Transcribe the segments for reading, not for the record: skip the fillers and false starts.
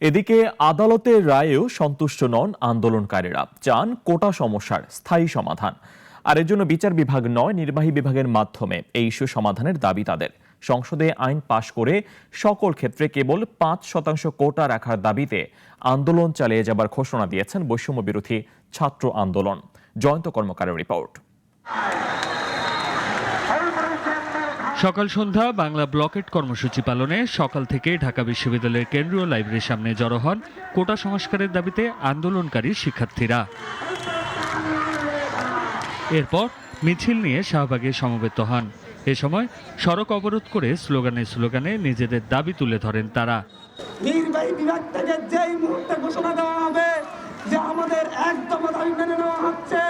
এদিকে আদালতের রায়েও সন্তুষ্ট নন আন্দোলনকারীরা, চান কোটা সমস্যার স্থায়ী সমাধান। আর এর জন্য বিচার বিভাগ নয়, নির্বাহী বিভাগের মাধ্যমে এই ইস্যু সমাধানের দাবি তাদের। সংসদে আইন পাশ করে সকল ক্ষেত্রে কেবল ৫% কোটা রাখার দাবিতে আন্দোলন চালিয়ে যাবার ঘোষণা দিয়েছেন বৈষম্য বিরোধী ছাত্র আন্দোলন। জয়ন্ত কর্মকারের রিপোর্ট। সকাল সন্ধ্যা বাংলা ব্লকেট কর্মসূচি পালনে সকাল থেকে ঢাকা বিশ্ববিদ্যালয়ের কেন্দ্রীয় লাইব্রেরির সামনে জড়ো হন কোটা সংস্কারের দাবিতে আন্দোলনকারী শিক্ষার্থীরা। এরপর মিছিল নিয়ে শাহবাগে সমবেত হন। এ সময় সড়ক অবরোধ করে স্লোগানে নিজেদের দাবি তুলে ধরেন তারা। নির্বাহী বিভাগ থেকে যেই মুহূর্তে ঘোষণা দেওয়া হবে যে আমাদের একদম দাবি মেনে নেওয়া হচ্ছে,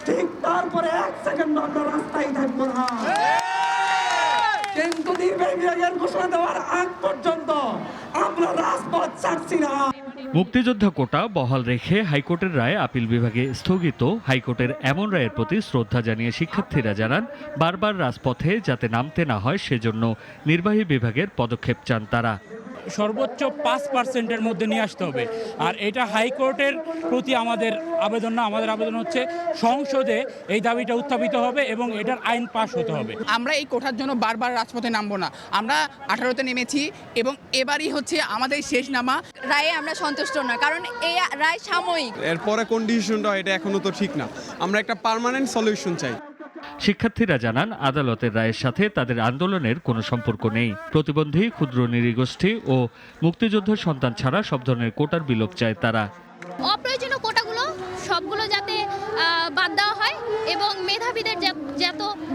ঠিক তারপরে 1 সেকেন্ড আমরা রাস্তায় থাকবো না। কিন্তু নির্বাহী বিভাগের ঘোষণা দেওয়ার আগ পর্যন্ত আমরা রাজপথ ছাড়ছি না। মুক্তিযোদ্ধা কোটা বহাল রেখে হাইকোর্টের রায় আপিল বিভাগে স্থগিত। হাইকোর্টের এমন রায়ের প্রতি শ্রদ্ধা জানিয়ে শিক্ষার্থীরা জানান, বারবার রাজপথে যাতে নামতে না হয় সেজন্য নির্বাহী বিভাগের পদক্ষেপ চান তারা। সর্বোচ্চ 5%-এর মধ্যে নিয়ে আসতে হবে। আর এটা হাইকোর্টের প্রতি আমাদের আবেদন না, আমাদের আবেদন হচ্ছে সংসদে এই দাবিটা উত্থাপিত হবে এবং এটার আইন পাশ হতে হবে। আমরা এই কোটার জন্য বারবার রাজপথে নামবো না। আমরা 18তে নেমেছি এবং এবারই হচ্ছে আমাদের শেষ নামা। রায়ে আমরা সন্তুষ্ট না, কারণ এই রায় সাময়িক। এরপরে কোন ডিসিশনটা এটা এখনো তো ঠিক না। আমরা একটা পার্মানেন্ট সলিউশন চাই। শিক্ষার্থীরা জানান, আদালতের রায়ের সাথে তাদের আন্দোলনের কোনো সম্পর্ক নেই। প্রতিবন্ধী, ক্ষুদ্র নৃগোষ্ঠী ও মুক্তিযোদ্ধার সন্তান ছাড়া সব ধরনের কোটার বিলোপ চায় তারা। অপ্রয়োজনীয় কোটাগুলো সবগুলো যাতে বাদ দেওয়া হয় এবং মেধাবীদের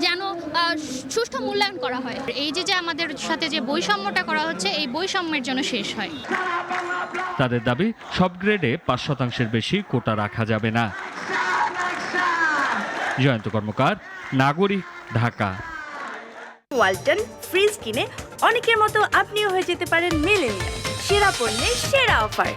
যেন সুষ্ঠু মূল্যায়ন করা হয়। এই যে আমাদের সাথে যে বৈষম্যটা করা হচ্ছে, এই বৈষম্যের জন্য শেষ হয়। তাদের দাবি, সব গ্রেডে 5%-এর বেশি কোটা রাখা যাবে না। জয়ন্ত কর্মকার, নাগরিক, ঢাকা। ওয়ালটন ফ্রিজ কিনে অনেকের মতো আপনিও হয়ে যেতে পারেন মিলেনিয়াল। সেরা পণ্যের সেরা অফার।